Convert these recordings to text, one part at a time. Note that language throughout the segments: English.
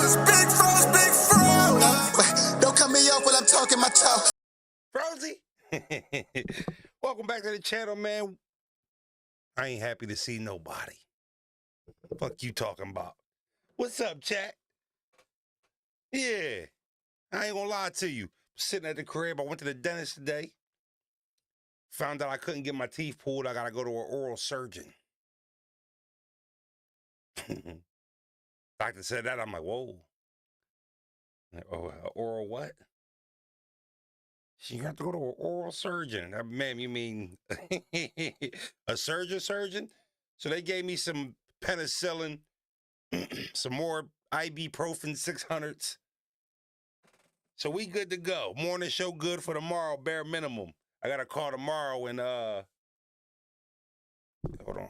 Don't cut me off while I'm talking my talk. Frozy, welcome back to the channel, man. I ain't happy to see nobody. Fuck you talking about? What's up, chat? Yeah, I ain't gonna lie to you. Sitting at the crib, I went to the dentist today. Found out I couldn't get my teeth pulled. I gotta go to an oral surgeon. Doctor said that. I'm like, whoa. Like, oh, oral what? You have to go to an oral surgeon. Ma'am, you mean a surgeon? So they gave me some penicillin, some more ibuprofen 600s. So we good to go. Morning show good for tomorrow, bare minimum. I got a call tomorrow and hold on.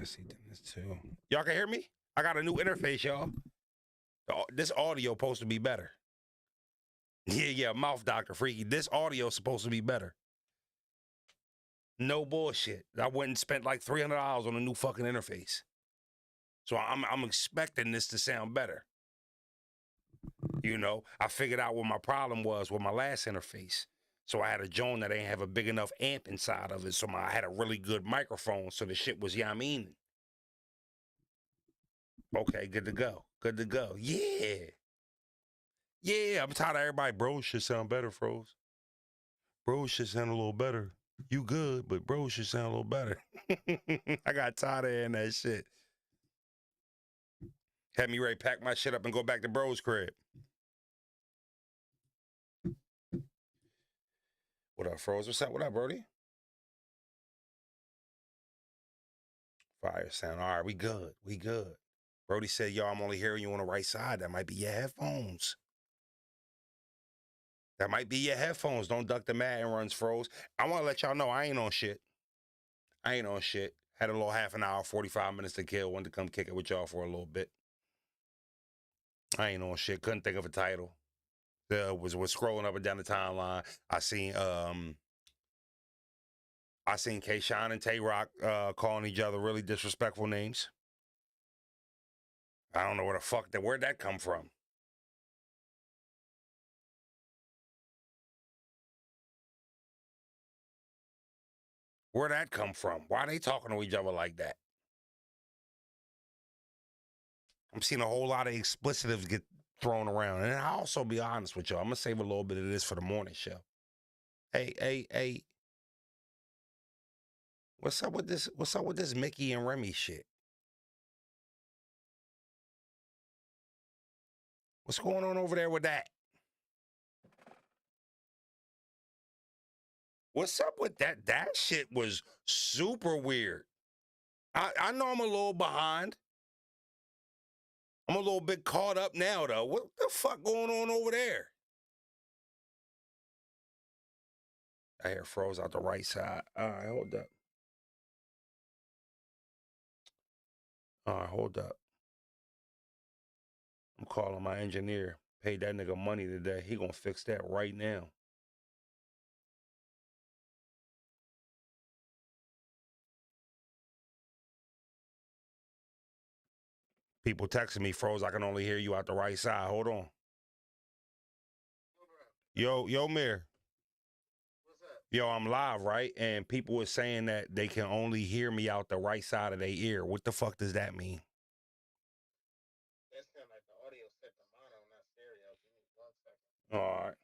I see this too. Y'all can hear me? I got a new interface, y'all. This audio supposed to be better. Yeah, mouth doctor freaky. This audio supposed to be better. No bullshit. I went and spent like $300 on a new fucking interface. So I'm expecting this to sound better. You know, I figured out what my problem was with my last interface. So I had a joint that ain't have a big enough amp inside of it. So I had a really good microphone. So the shit was, yeah, I mean. Okay, good to go. Good to go. Yeah. Yeah, I'm tired of everybody. Bro, should sound better, Froze. Bro, should sound a little better. You good, but bro should sound a little better. I got tired of hearing that shit. Had me ready to pack my shit up and go back to bro's crib. What up, Froze? What's up? What up, Brody? Fire sound. All right, we good. We good. Brody said, yo, I'm only hearing you on the right side. That might be your headphones. That might be your headphones. Don't duck the mat and runs, Froze. I want to let y'all know I ain't on shit. I ain't on shit. Had a little half an hour, 45 minutes to kill. Wanted to come kick it with y'all for a little bit. I ain't on shit. Couldn't think of a title. Was scrolling up and down the timeline. I seen K-Shine and Tay-Rock calling each other really disrespectful names. I don't know where the fuck where'd that come from? Where'd that come from? Why are they talking to each other like that? I'm seeing a whole lot of explicitives get thrown around. And I'll also be honest with y'all. I'm gonna save a little bit of this for the morning show. Hey. What's up with this? What's up with this Mickey and Remy shit? What's going on over there with that? What's up with that? That shit was super weird. I know I'm a little behind. I'm a little bit caught up now, though. What the fuck going on over there? I hear Froze out the right side. All right, hold up. All right, hold up. I'm calling my engineer. Paid that nigga money today. He gonna fix that right now. People texting me, Froze, I can only hear you out the right side. Hold on. Yo, Mir. What's up? Yo, I'm live, right? And people were saying that they can only hear me out the right side of their ear. What the fuck does that mean? That sound like the audio set to mono, not stereo. Give me 1 second. All right.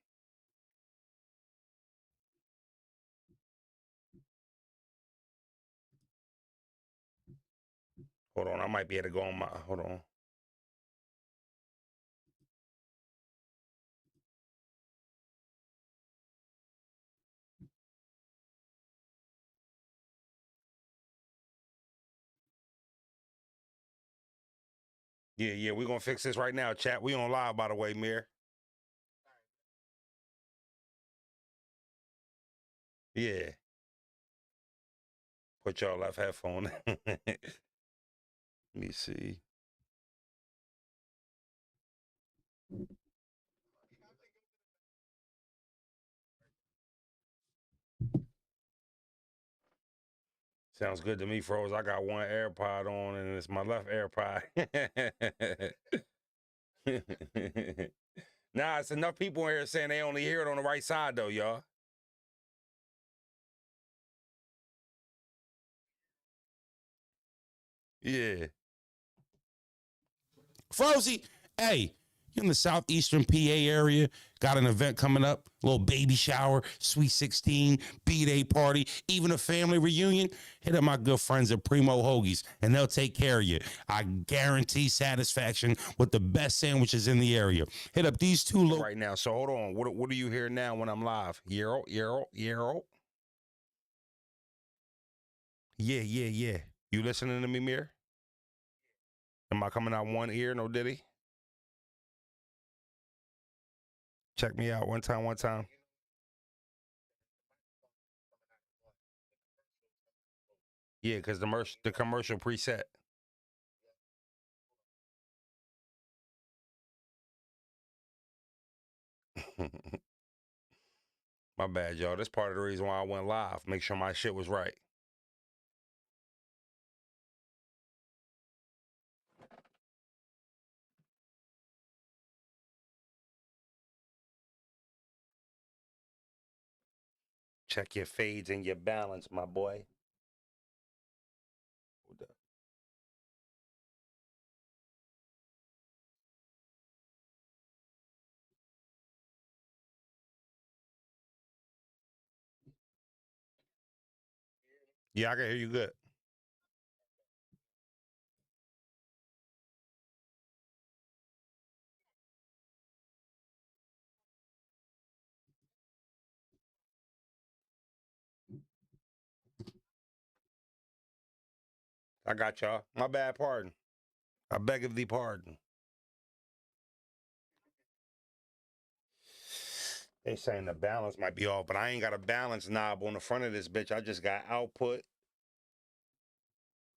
Hold on, I might be able to go on my, hold on. Yeah, we're gonna fix this right now, chat. We on live, by the way, Mir. Yeah. Put your left headphone. Let me see. Sounds good to me, Froze. I got one AirPod on and it's my left AirPod. Nah, it's enough people in here saying they only hear it on the right side though, y'all. Yeah. Frozy, hey, you in the southeastern PA area, got an event coming up, little baby shower, sweet 16, B-Day party, even a family reunion, hit up my good friends at Primo Hoagies, and they'll take care of you. I guarantee satisfaction with the best sandwiches in the area. Hit up these two right now. So hold on, what do you hear now when I'm live? Yarrow. Yeah. You listening to me, Mir? Am I coming out one ear, no diddy? Check me out one time. Yeah, because the commercial preset. My bad, y'all. That's part of the reason why I went live. Make sure my shit was right. Check your fades and your balance, my boy. Hold up. Yeah, I can hear you good. I got y'all. My bad pardon. I beg of thee pardon. They saying the balance might be off, but I ain't got a balance knob on the front of this bitch. I just got output.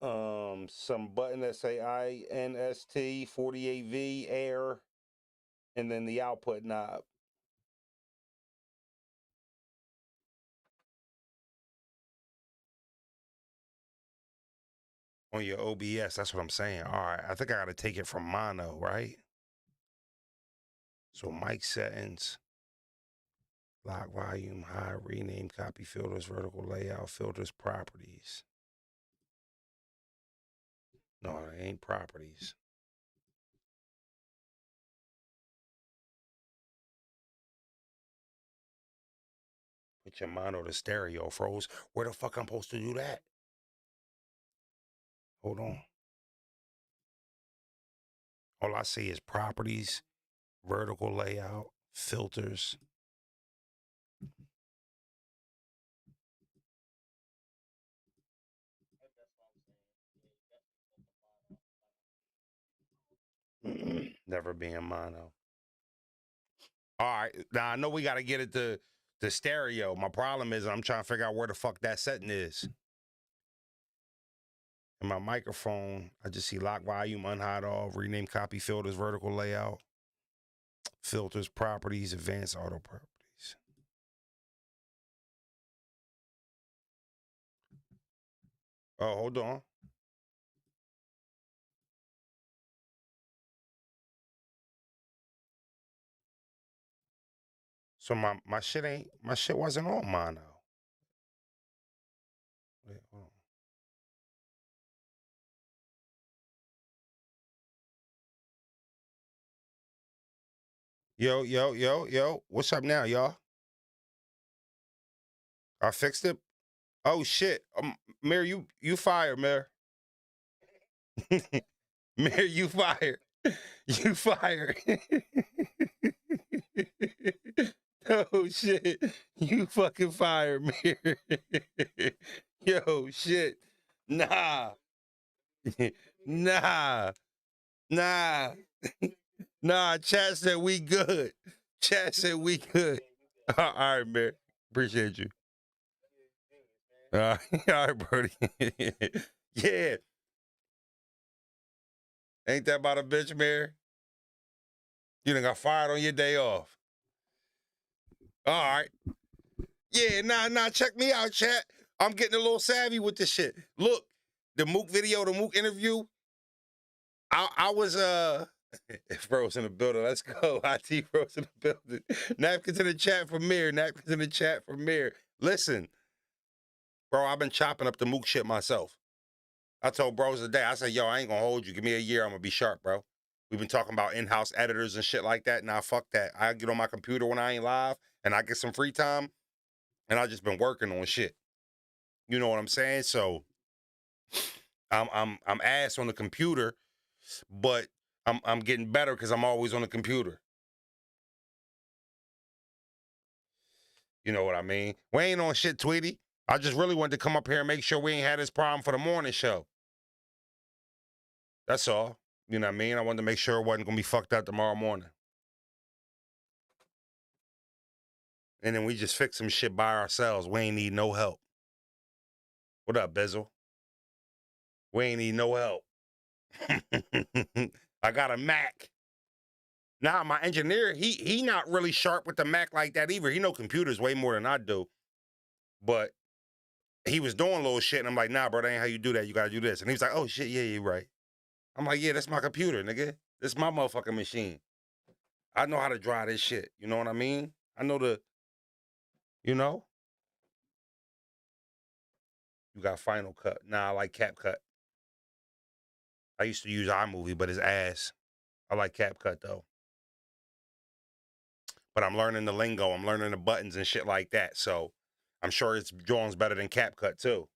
Some button that say INST 48V air, and then the output knob. On your OBS, that's what I'm saying. All right, I think I gotta take it from mono, right? So mic settings, lock volume, high, rename, copy filters, vertical layout, filters, properties. No, it ain't properties. Put your mono to stereo, Froze. Where the fuck I'm supposed to do that? Hold on. All I see is properties, vertical layout, filters. Never being mono. All right, now I know we got to get it to stereo. My problem is I'm trying to figure out where the fuck that setting is. In my microphone, I just see lock volume, unhide all, rename, copy filters, vertical layout, filters, properties, advanced auto properties. Oh, hold on. So my shit wasn't on mono. Wait, hold on. Yo. What's up now, y'all? I fixed it. Oh shit. Mayor, you fired, Mayor. Mayor, you fired. You fired. Oh shit. You fucking fired, Mayor. Yo, shit. Nah. Nah. Nah, chat said we good. Chat said we good. All right, man. Appreciate you. All right, Brody. Yeah. Ain't that about a bitch, Mary? You done got fired on your day off. All right. Yeah, nah, check me out, chat. I'm getting a little savvy with this shit. Look, the Mook video, the Mook interview. I was Frozen in the building. Let's go. IT Frozen in the building. Napkins in the chat for Mir. Napkins in the chat for Mir. Listen, bro, I've been chopping up the Mook shit myself. I told bros today, I said, yo, I ain't gonna hold you. Give me a year, I'm gonna be sharp, bro. We've been talking about in-house editors and shit like that. Nah, fuck that. I get on my computer when I ain't live and I get some free time, and I just been working on shit. You know what I'm saying? So I'm ass on the computer, but I'm getting better because I'm always on the computer. You know what I mean? We ain't on shit, Tweety. I just really wanted to come up here and make sure we ain't had this problem for the morning show. That's all. You know what I mean? I wanted to make sure it wasn't gonna be fucked up tomorrow morning. And then we just fix some shit by ourselves. We ain't need no help. What up, Bezel? We ain't need no help. I got a Mac. Now, my engineer, he not really sharp with the Mac like that either. He know computers way more than I do. But he was doing little shit, and I'm like, nah, bro, that ain't how you do that. You gotta do this. And he was like, oh, shit, yeah, you're right. I'm like, yeah, that's my computer, nigga. This my motherfucking machine. I know how to drive this shit. You know what I mean? I know you know? You got Final Cut. Nah, I like CapCut. I used to use iMovie, but it's ass. I like CapCut, though. But I'm learning the lingo. I'm learning the buttons and shit like that. So I'm sure it's drawing's better than CapCut, too.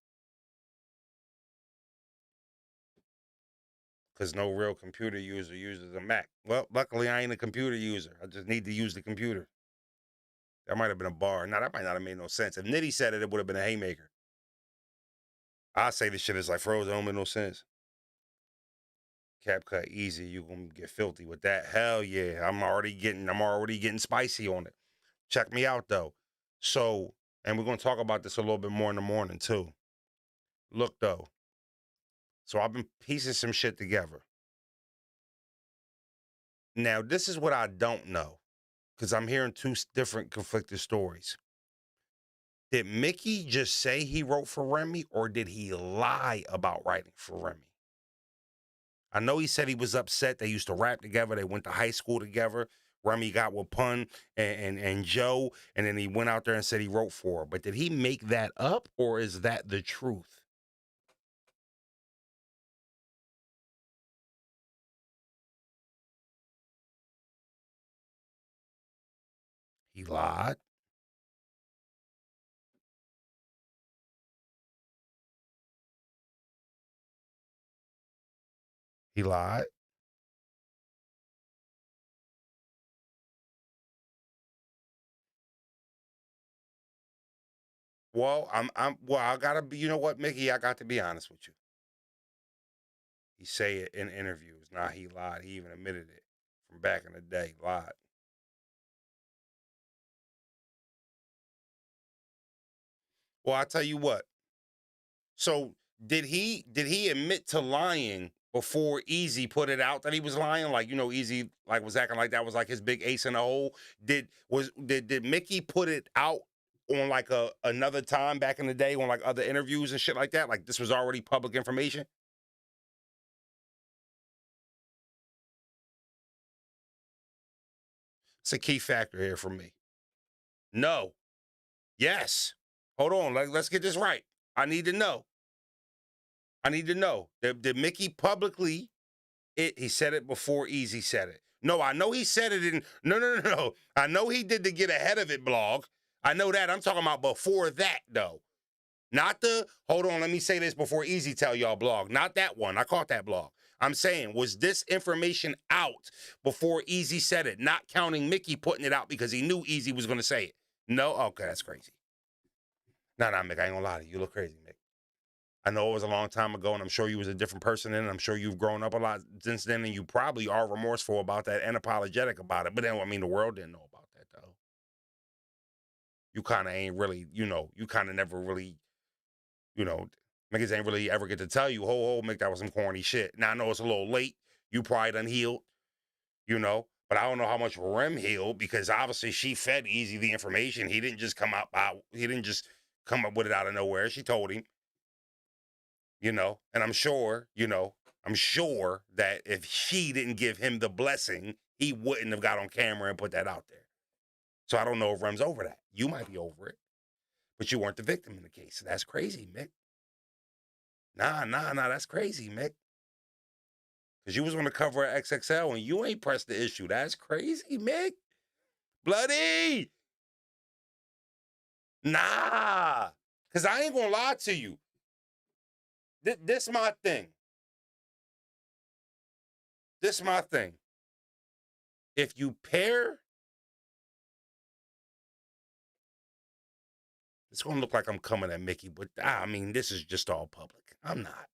Because no real computer user uses a Mac. Well, luckily, I ain't a computer user. I just need to use the computer. That might have been a bar. Now, that might not have made no sense. If Nitty said it, it would have been a haymaker. I say this shit is like Frozen, don't make no sense. CapCut easy, you gonna get filthy with that. Hell yeah. I'm already getting spicy on it. Check me out though. So, and we're gonna talk about this a little bit more in the morning too. Look though. So I've been piecing some shit together. Now, this is what I don't know, because I'm hearing two different conflicted stories. Did Mickey just say he wrote for Remy, or did he lie about writing for Remy? I know he said he was upset. They used to rap together. They went to high school together. Remy got with Pun and Joe, and then he went out there and said he wrote for her. But did he make that up, or is that the truth? He lied. He lied. Well, I gotta be, you know what, Mickey, I got to be honest with you. He say it in interviews. Nah, he lied. He even admitted it from back in the day. Lied. Well, I tell you what. So did he admit to lying before Easy put it out that he was lying? Like, you know, Easy like was acting like that was like his big ace in the hole. Did Mickey put it out on like another time back in the day on like other interviews and shit like that? Like this was already public information? It's a key factor here for me. No. Yes. Hold on. Let's get this right. I need to know. Did Mickey publicly he said it before Easy said it. No, I know he said it in no. I know he did the Get Ahead of It blog. I know that. I'm talking about before that though. Not the hold on, let me say this before Easy tell y'all blog. Not that one. I caught that blog. I'm saying, was this information out before Easy said it? Not counting Mickey putting it out because he knew Easy was gonna say it. No? Okay, that's crazy. No, Mick, I ain't gonna lie to you. You look crazy, Mick. I know it was a long time ago, and I'm sure you was a different person then, and I'm sure you've grown up a lot since then, and you probably are remorseful about that and apologetic about it. But then, I mean, the world didn't know about that, though. You kind of ain't really, you kind of never really, niggas ain't really ever get to tell you, ho, Mick, that was some corny shit. Now, I know it's a little late. You probably done healed, but I don't know how much Rem healed because obviously she fed Easy the information. He didn't just come up with it out of nowhere. She told him, you know, and I'm sure, you know, I'm sure that if she didn't give him the blessing, he wouldn't have got on camera and put that out there. So I don't know if Rem's over that. You might be over it, but you weren't the victim in the case. That's crazy, Mick. Nah, that's crazy, Mick. Because you was on the cover of XXL and you ain't pressed the issue. That's crazy, Mick. Bloody. Nah. Because I ain't going to lie to you. This my thing. This my thing. If you pair, it's going to look like I'm coming at Mickey, but I mean, this is just all public. I'm not.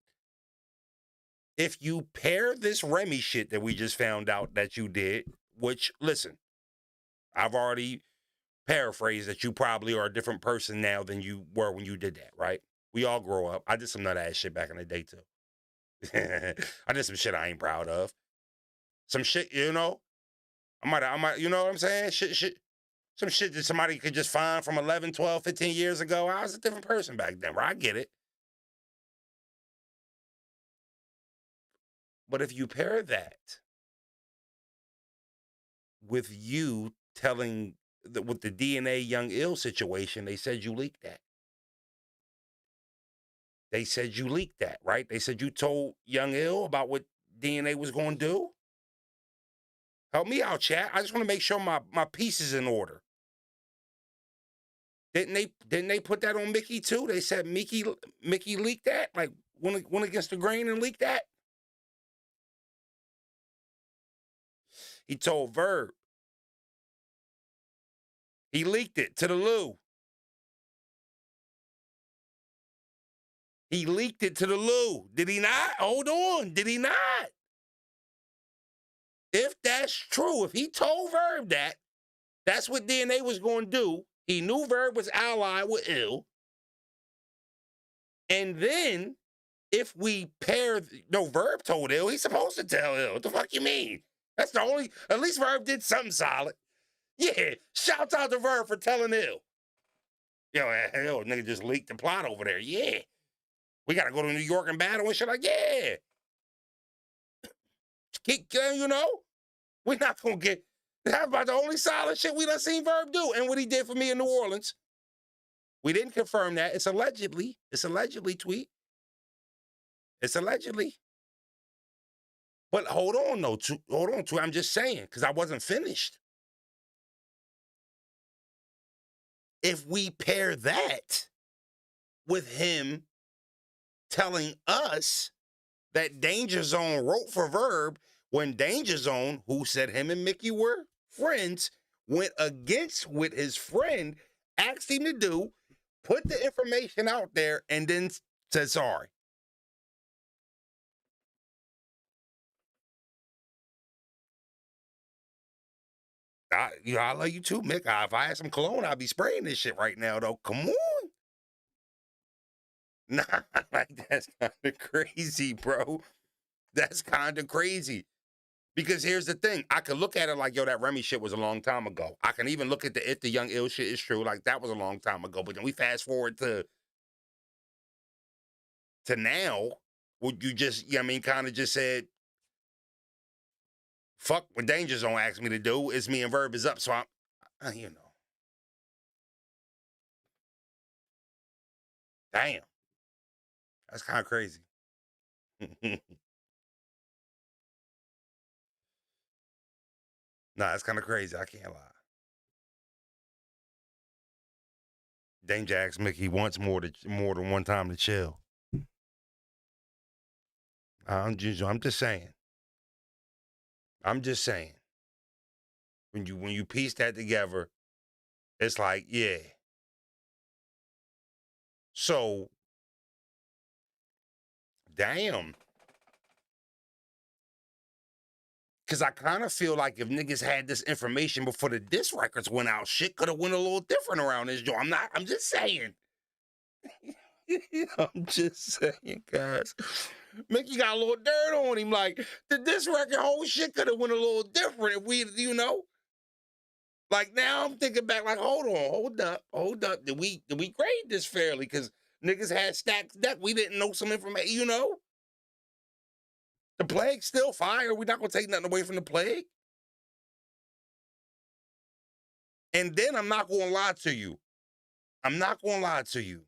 If you pair this Remy shit that we just found out that you did, which, listen, I've already paraphrased that you probably are a different person now than you were when you did that, right? We all grow up. I did some nut ass shit back in the day, too. I did some shit I ain't proud of. Some shit, you know? I might, you know what I'm saying? Shit. Some shit that somebody could just find from 11, 12, 15 years ago. I was a different person back then, right? I get it. But if you pair that with you telling, with the DNA Young Ill situation, they said you leaked that. They said you leaked that, right? They said you told Young Ill about what DNA was going to do. Help me out, chat. I just want to make sure my piece is in order. Didn't they put that on Mickey too? They said Mickey leaked that? Like went against the grain and leaked that? He told Verb. He leaked it to the Lou. He leaked it to the Lou. Did he not? Hold on. Did he not? If that's true, if he told Verb that, that's what DNA was going to do. He knew Verb was allied with Ill. And then, if we pair, no, Verb told Ill. He's supposed to tell Ill. What the fuck you mean? That's the only, at least Verb did something solid. Yeah, shouts out to Verb for telling Ill. Yo, hell, nigga just leaked the plot over there. Yeah. We got to go to New York and battle and shit like, yeah. You know, we're not going to get, that's about the only solid shit we done seen Verb do. And what he did for me in New Orleans. We didn't confirm that. It's allegedly. It's allegedly, tweet. It's allegedly. But hold on, though. Hold on, tweet. I'm just saying, because I wasn't finished. If we pair that with him telling us that Danger Zone wrote for Verb when Danger Zone, who said him and Mickey were friends, went against what his friend asked him to do, put the information out there, and then said sorry. I love you too, Mick. If I had some cologne, I'd be spraying this shit right now, though. Come on. Nah, like that's kind of crazy, bro. That's kind of crazy. Because here's the thing. I could look at it like, yo, that Remy shit was a long time ago. I can even look at if the Young Ill shit is true, like that was a long time ago. But then we fast forward to now, would you just, you know what I mean, kind of just said, fuck what Danger Zone asked me to do. It's me and Verb is up. So I'm, you know. Damn. That's kind of crazy. Nah, that's kind of crazy. I can't lie. Danger asked Mickey once more than one time to chill. I'm just saying. I'm just saying. When you piece that together, it's like, yeah. So, damn. Because I kind of feel like if niggas had this information before the diss records went out, shit could have went a little different around this joint. I'm just saying. I'm just saying, guys. Mickey got a little dirt on him. Like, the diss record whole shit could have went a little different if we, you know. Like now I'm thinking back, like, hold up. Did we grade this fairly? Because niggas had stacks deck. We didn't know some information, you know? The plague's still fire. We're not gonna take nothing away from the plague. And then I'm not gonna lie to you. I'm not gonna lie to you.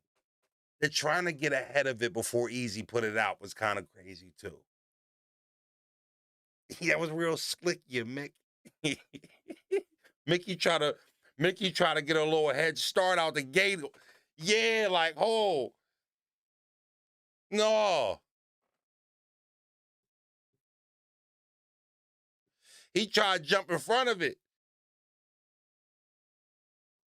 They're trying to get ahead of it before Easy put it out was kind of crazy too. Yeah, it was real slick, you Mick. Mickey try to get a little head start out the gate. Yeah, like, oh no. He tried to jump in front of it.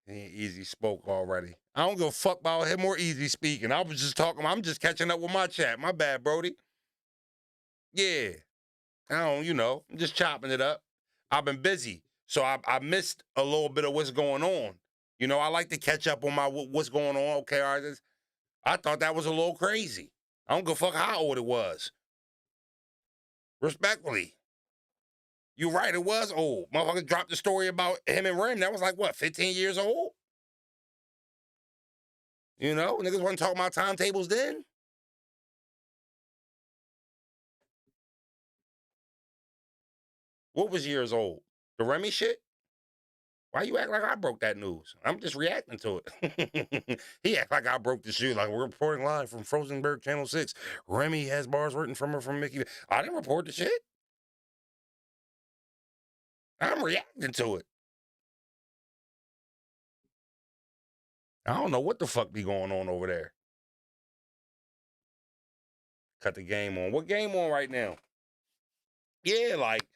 Easy spoke already. I don't give a fuck about him or Easy speaking. I was just talking. I'm just catching up with my chat. My bad, Brody. Yeah. I don't, I'm just chopping it up. I've been busy. So I missed a little bit of what's going on. I like to catch up on my what's going on. Okay, all right. I thought that was a little crazy. I don't give a fuck how old it was. Respectfully. You're right, it was old. Motherfucker dropped the story about him and Rem. That was like, what, 15 years old? Niggas wasn't talking about timetables then. What was years old? The Remy shit? Why you act like I broke that news? I'm just reacting to it. He act like I broke the shit. Like, we're reporting live from Frozenberg Channel 6. Remy has bars written from her from Mickey. I didn't report the shit. I'm reacting to it. I don't know what the fuck be going on over there. Cut the game on. What game on right now? Yeah, like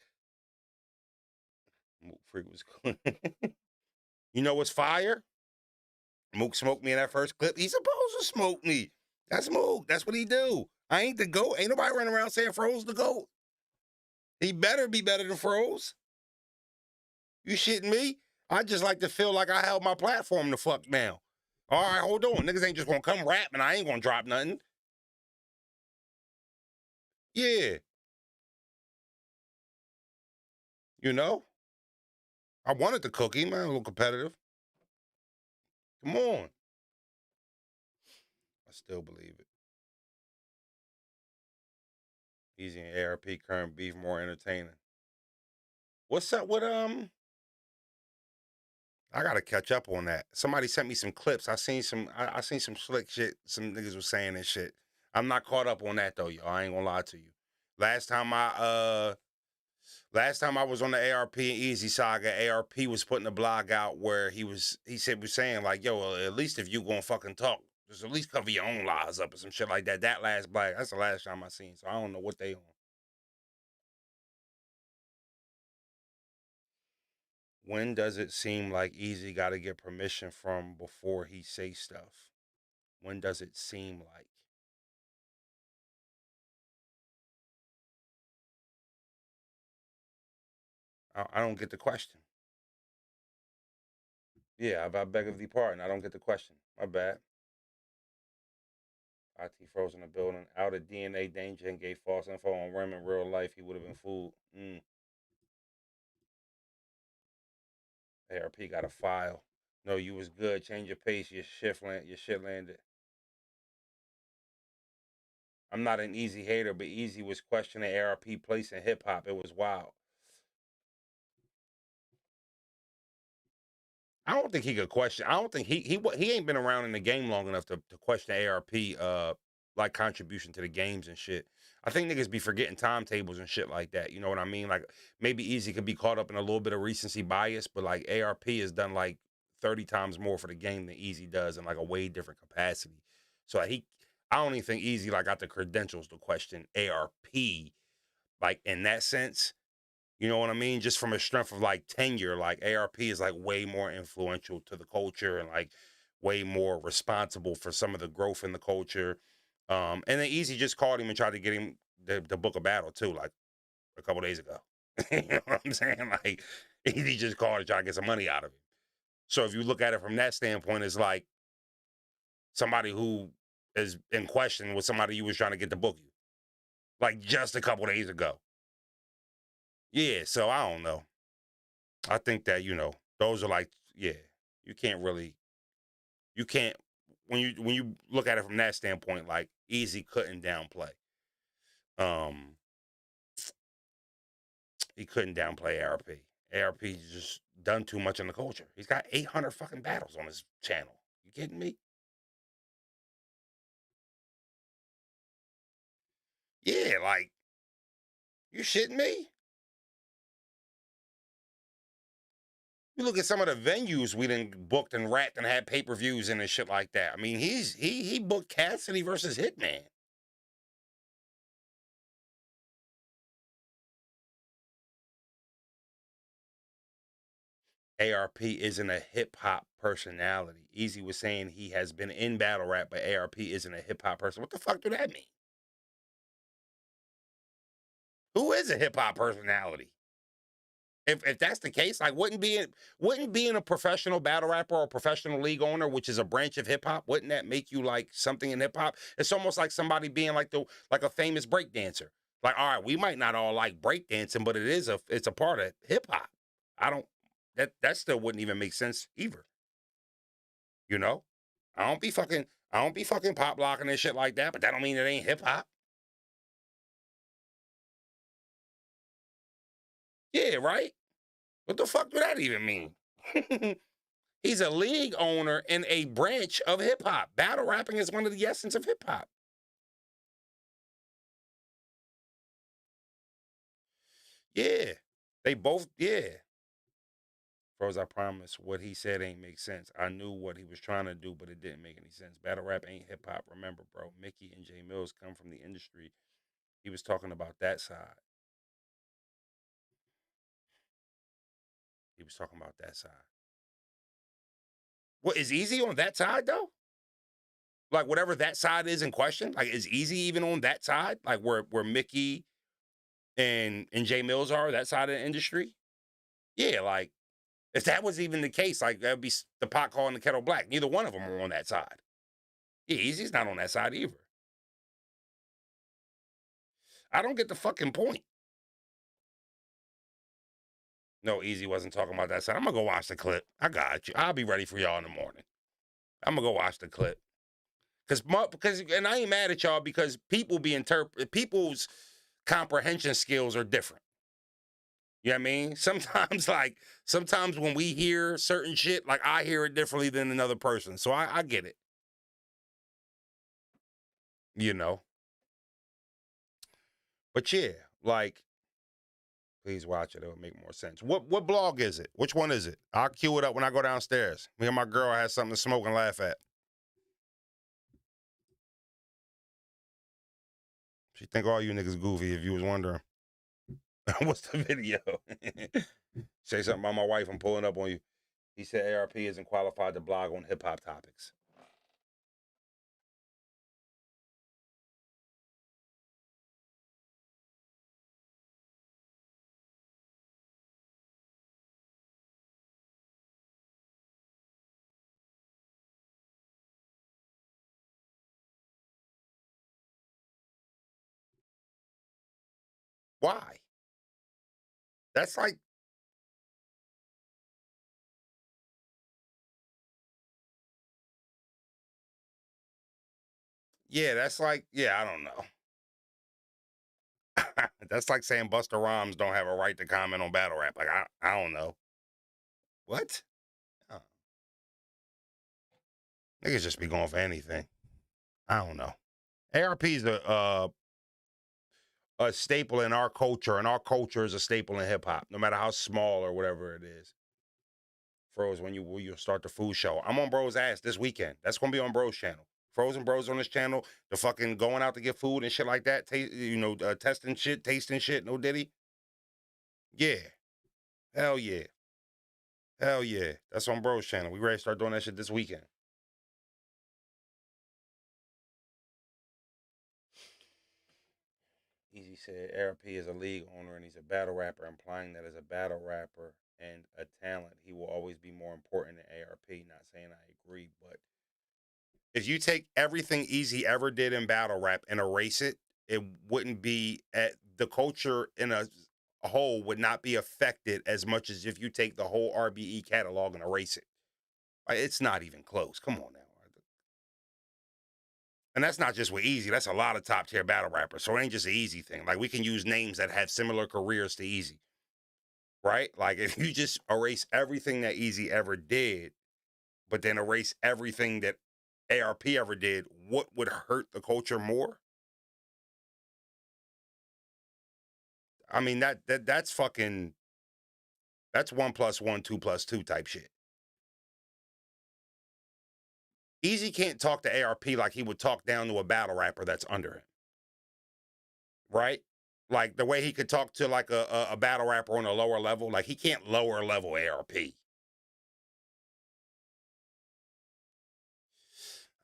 Mook Freak was cool. You know what's fire? Mook smoked me in that first clip. He's supposed to smoke me. That's Mook. That's what he do. I ain't the GOAT. Ain't nobody running around saying Froze the GOAT. He better be better than Froze. You shitting me? I just like to feel like I held my platform the fuck down. All right, hold on. Niggas ain't just gonna come rap and I ain't gonna drop nothing. Yeah. I wanted the cookie, man. A little competitive. Come on. I still believe it. Easy and ARP current beef more entertaining. What's up with I gotta catch up on that. Somebody sent me some clips. I seen some slick shit. Some niggas was saying this shit. I'm not caught up on that though, y'all. I ain't gonna lie to you. Last time I was on the ARP and Easy saga, ARP was putting a blog out where he was saying like, yo, well, at least if you gonna fucking talk, just at least cover your own lies up or some shit like that. That last blog, that's the last time I seen. So I don't know what they on. When does it seem like Easy got to get permission from before he say stuff? When does it seem like? I don't get the question. Yeah, I beg of thee pardon. I don't get the question. My bad. IT frozen the building. Out of DNA danger and gave false info on Rem in real life. He would have been fooled. ARP got a file. No, you was good. Change your pace. Your shit landed. I'm not an Easy hater, but Easy was questioning ARP place in hip hop. It was wild. I don't think he could question. I don't think he ain't been around in the game long enough to question ARP like contribution to the games and shit. I think niggas be forgetting timetables and shit like that. You know what I mean? Like maybe Easy could be caught up in a little bit of recency bias, but like ARP has done like 30 times more for the game than Easy does in like a way different capacity. So I don't even think Easy like got the credentials to question ARP like in that sense. You know what I mean? Just from a strength of like tenure, like ARP is like way more influential to the culture and like way more responsible for some of the growth in the culture. And then Easy just called him and tried to get him the book of battle too, like a couple days ago. You know what I'm saying? Like Easy just called to try to get some money out of him. So if you look at it from that standpoint, it's like somebody who is in question with somebody you was trying to get to book you, like just a couple days ago. Yeah, so I don't know. I think that, Those are like, yeah, you can't really, you can't, when you look at it from that standpoint, like Easy couldn't downplay. Um, he couldn't downplay ARP. ARP just done too much in the culture. He's got 800 fucking battles on his channel. You kidding me? Yeah, like, you shitting me? You look at some of the venues we done booked and racked and had pay-per-views in and shit like that. I mean, he booked Cassidy versus Hitman. ARP isn't a hip hop personality. Easy was saying he has been in battle rap, but ARP isn't a hip hop person. What the fuck do that mean? Who is a hip hop personality? If that's the case, like wouldn't being a professional battle rapper or a professional league owner, which is a branch of hip hop, wouldn't that make you like something in hip hop? It's almost like somebody being like a famous break dancer. Like, all right, we might not all like break dancing, but it's a part of hip hop. I don't that still wouldn't even make sense either. You know? I don't be fucking pop locking and shit like that, but that don't mean it ain't hip hop. Yeah, right? What the fuck do that even mean? He's a league owner in a branch of hip hop. Battle rapping is one of the essence of hip hop. Yeah. They both, yeah. Froze, I promise what he said ain't make sense. I knew what he was trying to do, but it didn't make any sense. Battle rap ain't hip hop. Remember, bro, Mickey and Jay Mills come from the industry. He was talking about that side. He was talking about that side. What is Easy on that side though? Like whatever that side is in question, like is Easy even on that side? Like where Mickey and Jay Mills are, that side of the industry? Yeah, like if that was even the case, like that'd be the pot calling the kettle black. Neither one of them are on that side. Yeah, Easy's not on that side either. I don't get the fucking point. No, Easy wasn't talking about that side. I'm gonna go watch the clip. I got you. I'll be ready for y'all in the morning. I'm gonna go watch the clip. Because and I ain't mad at y'all because people's comprehension skills are different. You know what I mean? Sometimes when we hear certain shit, like I hear it differently than another person. So I get it. You know. But yeah, like, please watch it. It'll make more sense. What blog is it? Which one is it? I'll cue it up when I go downstairs. Me and my girl has something to smoke and laugh at. She think all you niggas goofy if you was wondering. What's the video? Say something about my wife. I'm pulling up on you. He said ARP isn't qualified to blog on hip hop topics. Why? That's like, yeah, that's like, yeah, I don't know. That's like saying Busta Rhymes don't have a right to comment on battle rap. Like, I don't know. What? Oh. Niggas just be going for anything. I don't know. ARP is a staple in our culture, and our culture is a staple in hip hop, no matter how small or whatever it is. Froze, when you start the food show. I'm on Bro's ass this weekend. That's gonna be on Bro's channel. Frozen Bros on this channel. The fucking going out to get food and shit like that. Testing shit, tasting shit. No Diddy. Yeah. Hell yeah. Hell yeah. That's on Bro's channel. We ready to start doing that shit this weekend. Easy said ARP is a league owner and he's a battle rapper, implying that as a battle rapper and a talent, he will always be more important than ARP. Not saying I agree, but if you take everything Easy ever did in battle rap and erase it, it wouldn't be at the culture in whole would not be affected as much as if you take the whole RBE catalog and erase it. Like, it's not even close. Come on now. And that's not just with Easy. That's a lot of top tier battle rappers. So it ain't just an Easy thing. Like, we can use names that have similar careers to Easy, right? Like, if you just erase everything that Easy ever did, but then erase everything that ARP ever did, what would hurt the culture more? I mean, that's fucking, that's 1 + 1, 2 + 2 type shit. Easy can't talk to ARP like he would talk down to a battle rapper that's under him, right? Like the way he could talk to like a battle rapper on a lower level, like he can't lower level ARP.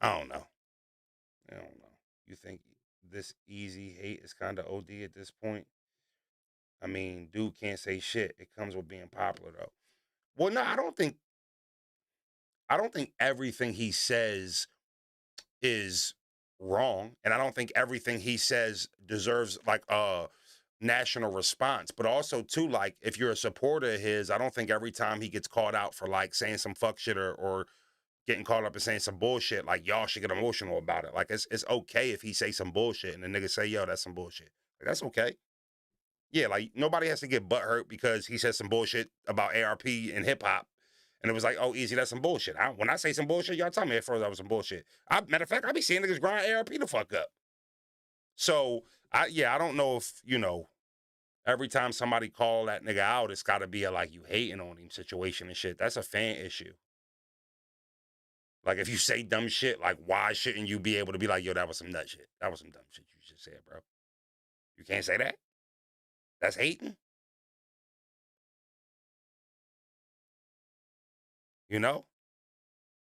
I don't know. I don't know. You think this Easy hate is kind of OD at this point? I mean, dude can't say shit. It comes with being popular though. Well, no, I don't think everything he says is wrong, and I don't think everything he says deserves like a national response. But also too, like if you're a supporter of his, I don't think every time he gets called out for like saying some fuck shit or getting caught up in saying some bullshit, like y'all should get emotional about it. Like it's okay if he say some bullshit and the nigga say, yo, that's some bullshit. Like, that's okay. Yeah, like nobody has to get butthurt because he said some bullshit about ARP and hip hop. And it was like, oh, Easy, that's some bullshit. When I say some bullshit, y'all tell me at first that was some bullshit. Matter of fact, I be seeing niggas grind ARP the fuck up. So, I don't know if, every time somebody call that nigga out, it's got to be a like you hating on him situation and shit. That's a fan issue. Like if you say dumb shit, like why shouldn't you be able to be like, yo, that was some nut shit. That was some dumb shit you just said, bro. You can't say that? That's hating? You know?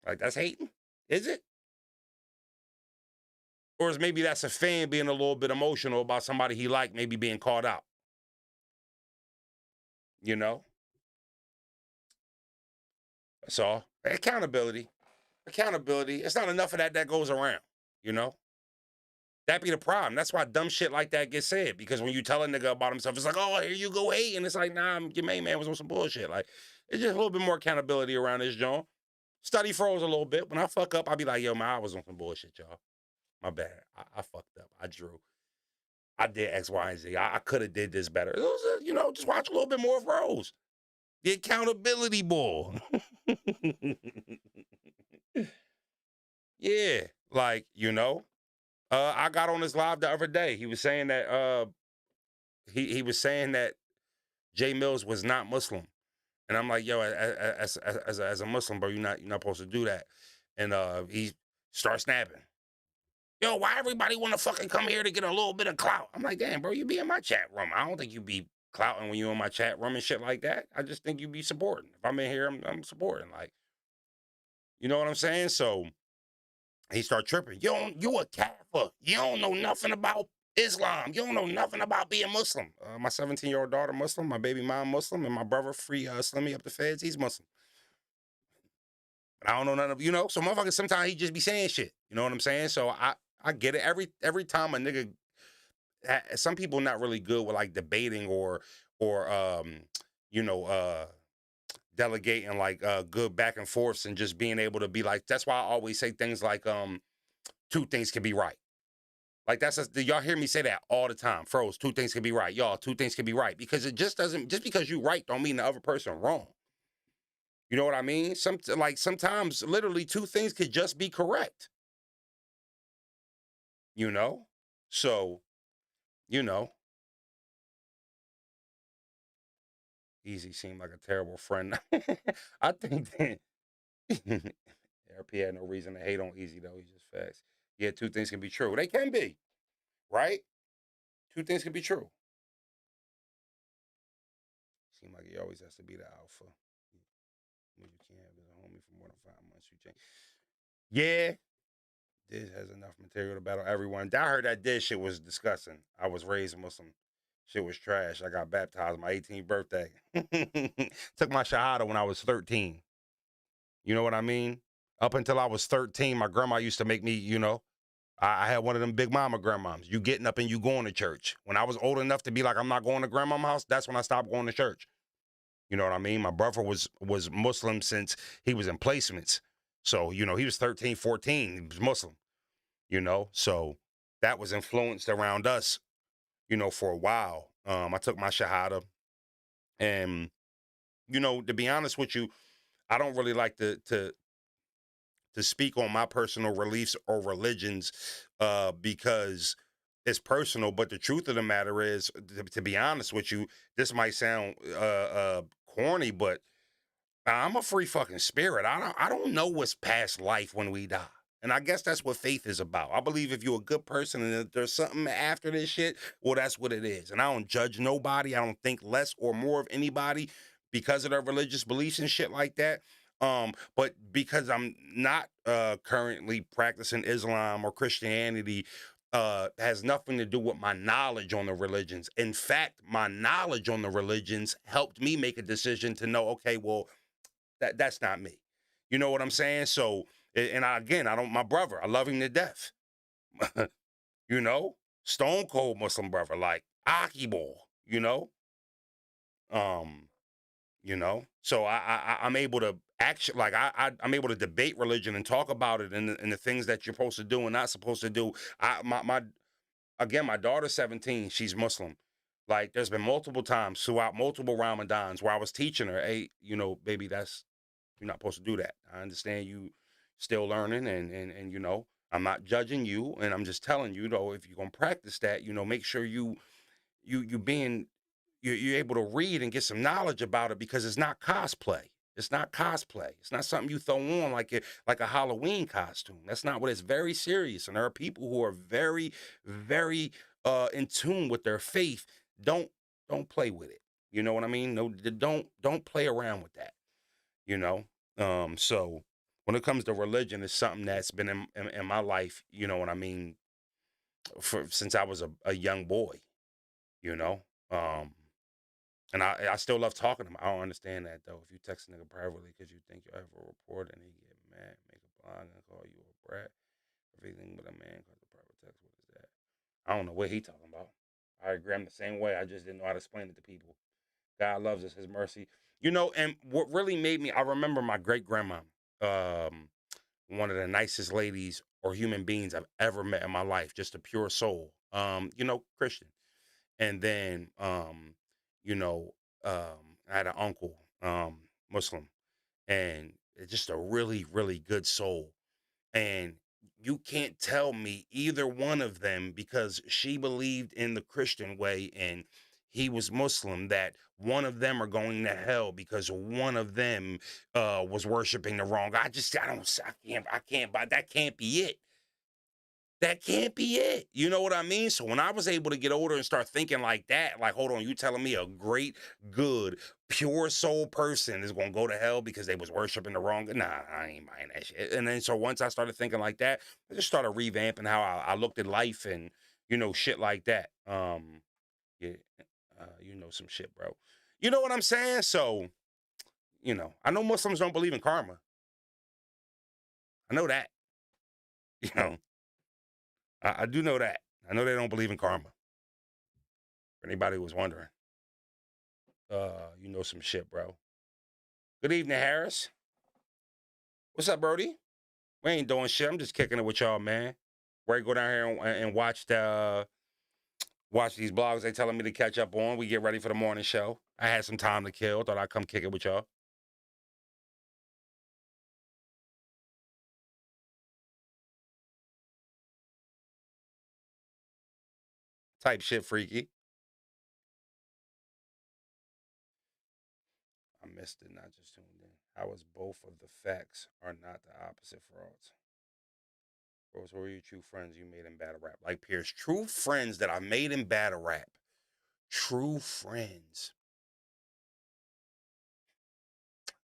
Like that's hating? Is it? Or is maybe that's a fan being a little bit emotional about somebody he liked maybe being called out? You know? That's all. Accountability. Accountability. It's not enough of that goes around, you know? That be the problem. That's why dumb shit like that gets said. Because when you tell a nigga about himself, it's like, oh, here you go hating. It's like, nah, your main man was on some bullshit. Like, it's just a little bit more accountability around this joint. Study froze a little bit. When I fuck up, I'll be like, yo, man, I was on some bullshit, y'all. My bad. I fucked up. I drew. I did X, Y, and Z. I could have did this better. It was, just watch a little bit more of Rose. The accountability bull. Yeah. Like, I got on his live the other day. He was saying that he was saying that Jay Mills was not Muslim. And I'm like, yo, as a Muslim, bro, you're not supposed to do that. And he starts snapping. Yo, why everybody want to fucking come here to get a little bit of clout? I'm like, damn, bro, you be in my chat room. I don't think you be clouting when you in my chat room and shit like that. I just think you be supporting. If I'm in here, I'm supporting. Like, you know what I'm saying? So he start tripping. You a kafir. You don't know nothing about Islam. You don't know nothing about being Muslim. My 17-year-old daughter Muslim, my baby mom Muslim, and my brother free Slimmy up the feds. He's Muslim. But I don't know nothing of, so motherfuckers sometimes he just be saying shit. You know what I'm saying? So I get it. Every time a nigga, some people not really good with like debating or you know, delegating like good back and forths and just being able to be like, that's why I always say things like two things can be right. Like y'all hear me say that all the time. Froze, two things can be right. Y'all, two things can be right. Because it just doesn't, just because you right don't mean the other person wrong. You know what I mean? Sometimes literally two things could just be correct. You know? So, Easy seemed like a terrible friend. I think that RP had no reason to hate on Easy though. He's just facts. Yeah, two things can be true. They can be, right? Two things can be true. Seem like he always has to be the alpha. You can't have as a homie for more than 5 months. You change. Yeah, Diz has enough material to battle everyone. I heard that Diz shit was disgusting. I was raised Muslim. Shit was trash. I got baptized my 18th birthday. Took my shahada when I was 13. You know what I mean? Up until I was 13, my grandma used to make me, I had one of them big mama grandmoms. You getting up and you going to church. When I was old enough to be like, I'm not going to grandmama's house, that's when I stopped going to church. You know what I mean? My brother was Muslim since he was in placements. So, he was 13, 14. He was Muslim, So that was influenced around us, for a while. I took my Shahada. And, to be honest with you, I don't really like to speak on my personal beliefs or religions because it's personal. But the truth of the matter is, to be honest with you, this might sound corny, but I'm a free fucking spirit. I don't know what's past life when we die. And I guess that's what faith is about. I believe if you're a good person and if there's something after this shit, well, that's what it is. And I don't judge nobody. I don't think less or more of anybody because of their religious beliefs and shit like that. But because I'm not currently practicing Islam or Christianity, has nothing to do with my knowledge on the religions. In fact, my knowledge on the religions helped me make a decision to know, okay, well, that's not me. You know what I'm saying? So, again, I don't, my brother, I love him to death. you know, Stone cold Muslim brother, like Aki ball, Um, So I'm able to actually, like, I'm able to debate religion and talk about it and the things that you're supposed to do and not supposed to do. Again, my daughter's 17, she's Muslim. Like, there's been multiple times throughout multiple Ramadans where I was teaching her, hey, baby, you're not supposed to do that. I understand you still learning and I'm not judging you, and I'm just telling you, though, if you're gonna practice that, make sure you're able to read and get some knowledge about it, because it's not cosplay. It's not cosplay. It's not something you throw on like a Halloween costume. That's not what it's. Very serious. And there are people who are very, very in tune with their faith. Don't play with it. You know what I mean? No, don't play around with that. You know? So when it comes to religion, it's something that's been in my life, you know what I mean, since I was a young boy, you know. And I still love talking to him. I don't understand that, though. If you text a nigga privately because you think you'll have a report and he get mad, make a blog and call you a brat, everything but a man cause a private text, what is that? I don't know what he talking about. I agree. I'm the same way. I just didn't know how to explain it to people. God loves us, his mercy. And what really made me, I remember my great grandma, one of the nicest ladies or human beings I've ever met in my life, just a pure soul. Christian. And then, you know, I had an uncle, Muslim, and just a really, really good soul. And you can't tell me either one of them, because she believed in the Christian way and he was Muslim, that one of them are going to hell because one of them was worshiping the wrong. I can't, but that can't be it. That can't be it. You know what I mean? So when I was able to get older and start thinking like that, like, hold on, you telling me a great, good, pure soul person is going to go to hell because they was worshiping the wrong? Nah, I ain't buying that shit. And then so once I started thinking like that, I just started revamping how I looked at life and, shit like that. Yeah, some shit, bro. You know what I'm saying? So, I know Muslims don't believe in karma. I know that. You know, I do know that. I know they don't believe in karma. For anybody who was wondering. You know some shit, bro. Good evening, Harris. What's up, Brody? We ain't doing shit. I'm just kicking it with y'all, man. Ready to go down here and watch these blogs they telling me to catch up on. We get ready for the morning show. I had some time to kill. Thought I'd come kick it with y'all. Type shit, freaky. I missed it, not just tuned in. How is both of the facts are not the opposite frauds? Rose, who are your true friends you made in battle rap? Like Pierce, true friends that I made in battle rap. True friends.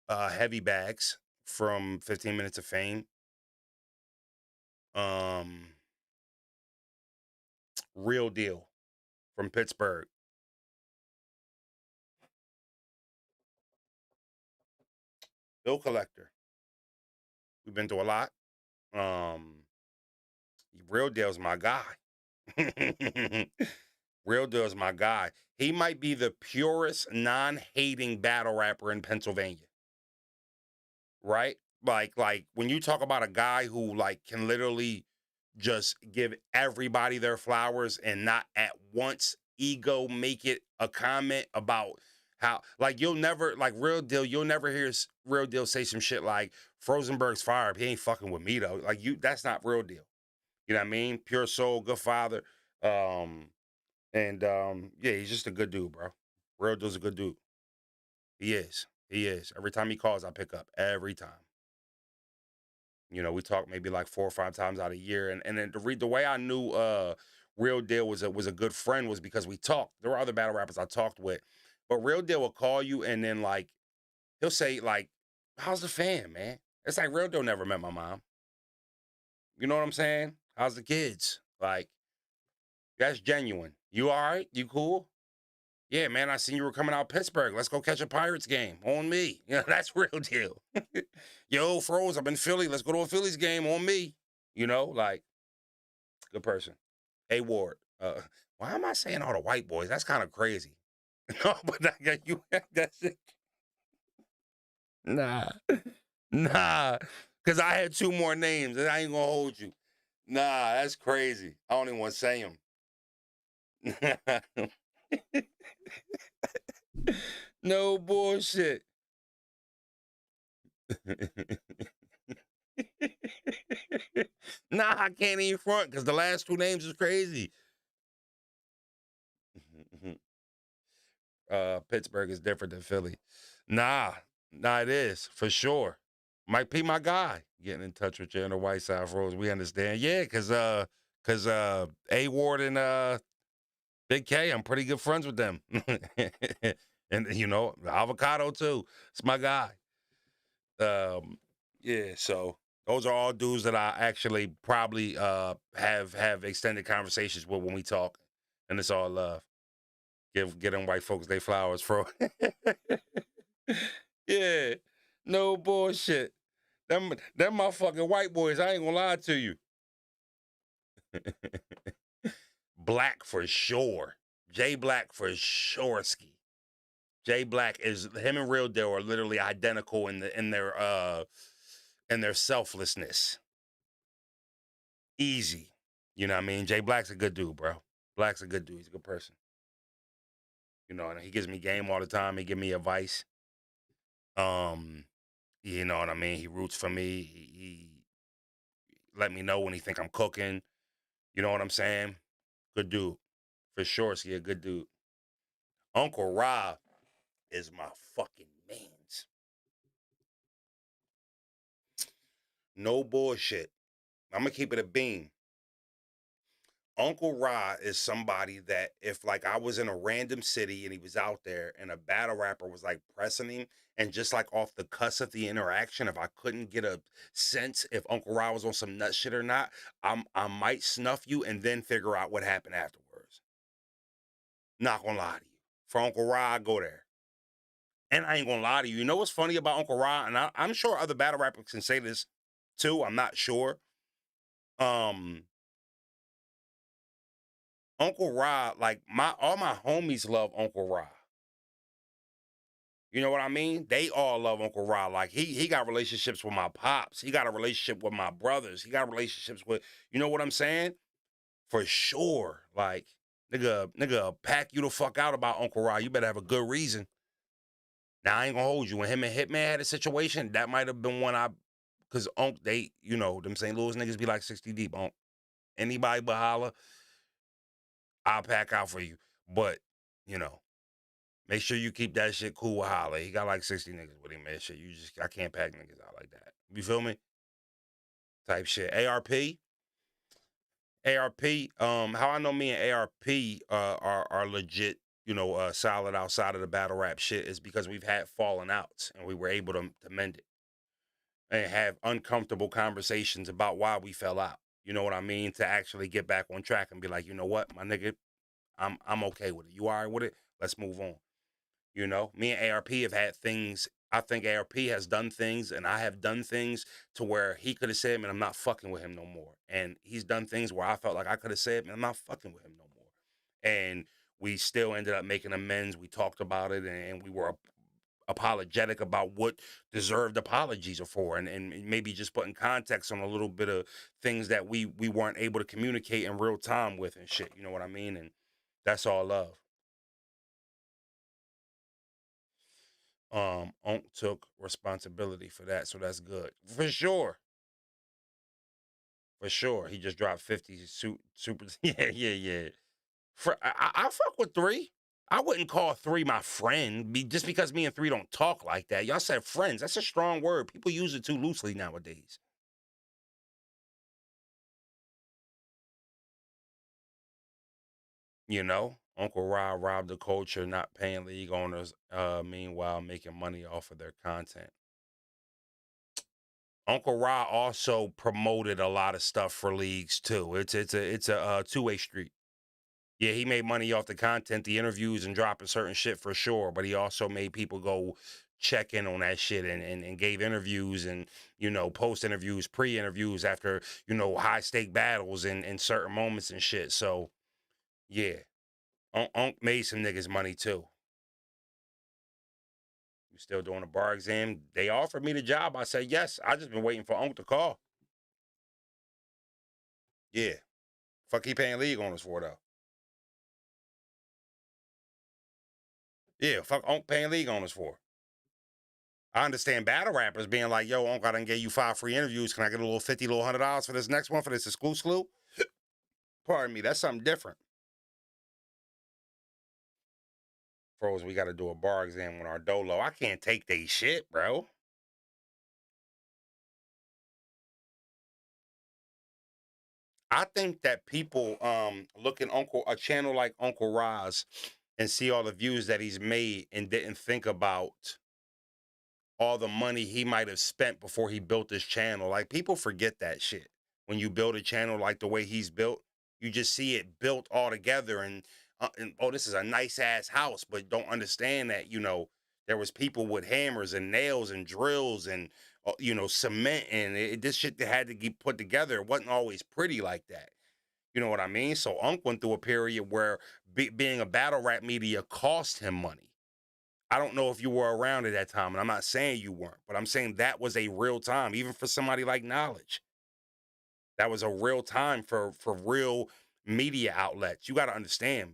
Heavy Bags from 15 Minutes of Fame. Real Deal from Pittsburgh. Bill Collector. We've been through a lot. Real Deal's my guy. Real Deal's my guy. He might be the purest, non-hating battle rapper in Pennsylvania. Right? Like when you talk about a guy who like can literally just give everybody their flowers and not at once ego make it a comment about how like you'll never like Real Deal, you'll never hear Real Deal say some shit like Frozenberg's fire. He ain't fucking with me though. Like that's not Real Deal. You know what I mean? Pure soul, good father. Yeah, he's just a good dude, bro. Real Deal's a good dude. He is. He is. Every time he calls, I pick up. Every time. You know, we talk maybe like 4 or 5 times out a year. And then the way I knew Real Deal was a good friend was because we talked. There were other battle rappers I talked with. But Real Deal will call you and then like he'll say, like, how's the fam, man? It's like Real Deal never met my mom. You know what I'm saying? How's the kids? Like, that's genuine. You all right? You cool? Yeah, man, I seen you were coming out of Pittsburgh. Let's go catch a Pirates game. On me. You know, that's Real Deal. Yo, Froze, I'm in Philly. Let's go to a Phillies game. On me. You know, like, good person. Hey, Ward. Why am I saying all the white boys? That's kind of crazy. No, but that's it. Nah. Nah. Because I had 2 more names, and I ain't going to hold you. Nah, that's crazy. I don't even want to say them. No bullshit. Nah, I can't even front because the last 2 names is crazy. Pittsburgh is different than Philly. Nah, it is for sure. Might be my guy. Getting in touch with you on the white side, Rose. We understand. Yeah, because A Ward and Big K, I'm pretty good friends with them. And you know, Avocado too. It's my guy. Yeah, so those are all dudes that I actually probably have extended conversations with when we talk, and it's all love. Get them white folks they flowers, bro. Yeah, no bullshit. Them my fucking white boys. I ain't gonna lie to you. Black for sure. Jay Black for sure. Ski. Jay Black is him and Real Deal are literally identical in their selflessness. Easy. You know what I mean? Jay Black's a good dude, bro. Black's a good dude. He's a good person. You know, and he gives me game all the time. He give me advice. You know what I mean? He roots for me. He let me know when he think I'm cooking. You know what I'm saying? Good dude. For sure, he a good dude. Uncle Rob is my fucking mans. No bullshit. I'm gonna keep it a beam. Uncle Ra is somebody that if like I was in a random city and he was out there and a battle rapper was like pressing him and just like off the cusp of the interaction, if I couldn't get a sense if Uncle Ra was on some nut shit or not, I might snuff you and then figure out what happened afterwards. Not gonna lie to you. For Uncle Ra, I go there. And I ain't gonna lie to you. You know what's funny about Uncle Ra? And I'm sure other battle rappers can say this too. I'm not sure. Uncle Ra, like all my homies love Uncle Ra. You know what I mean? They all love Uncle Ra. Like he got relationships with my pops. He got a relationship with my brothers. He got relationships with, you know what I'm saying? For sure. Like, nigga, pack you the fuck out about Uncle Ra. You better have a good reason. Now I ain't gonna hold you. When him and Hitman had a situation, that might have been one cause they, you know, them St. Louis niggas be like 60 deep. Anybody but holla, I'll pack out for you. But, you know, make sure you keep that shit cool with Holla. He got like 60 niggas with him, man. Shit, I can't pack niggas out like that. You feel me? Type shit. ARP. How I know me and ARP are legit, you know, solid outside of the battle rap shit is because we've had falling outs and we were able to mend it and have uncomfortable conversations about why we fell out. You know what I mean? To actually get back on track and be like, you know what, my nigga, I'm okay with it. You all right with it? Let's move on. You know, me and ARP have had things I think ARP has done things, and I have done things to where he could have said, man, I'm not fucking with him no more. And he's done things where I felt like I could have said, man, I'm not fucking with him no more. And we still ended up making amends. We talked about it, and we were apologetic about what deserved apologies are for, and maybe just putting context on a little bit of things that we weren't able to communicate in real time with and shit. You know what I mean? And that's all love. Unc took responsibility for that, so that's good. For sure. For sure. He just dropped 50 super. Yeah. I fuck with 3. I wouldn't call 3 my friend just because me and 3 don't talk like that. Y'all said friends. That's a strong word. People use it too loosely nowadays. You know, Uncle Rob robbed the culture, not paying league owners, meanwhile making money off of their content. Uncle Ra also promoted a lot of stuff for leagues too. It's a two-way street. Yeah, he made money off the content, the interviews, and dropping certain shit for sure. But he also made people go check in on that shit and gave interviews and, post interviews, pre-interviews after, high stake battles and certain moments and shit. So yeah, Unc made some niggas money too. You still doing a bar exam? They offered me the job. I said yes. I just been waiting for Unc to call. Yeah. Fuck he paying league owners for though. Yeah, fuck Unc paying league owners for. I understand battle rappers being like, yo, Unc, I done gave you 5 free interviews. Can I get a little 50, little $100 for this next one, for this exclusive? Pardon me, that's something different. Frozen, we got to do a bar exam on our dolo. I can't take they shit, bro. I think that people look at a channel like Uncle Roz and see all the views that he's made and didn't think about all the money he might have spent before he built this channel. Like, people forget that shit. When you build a channel like the way he's built, you just see it built all together and oh, this is a nice ass house, but don't understand that, there was people with hammers and nails and drills and, cement, and this shit that had to get put together. It wasn't always pretty like that. You know what I mean? So Unc went through a period where being a battle rap media cost him money. I don't know if you were around at that time, and I'm not saying you weren't, but I'm saying that was a real time, even for somebody like Knowledge. That was a real time for real media outlets. You got to understand,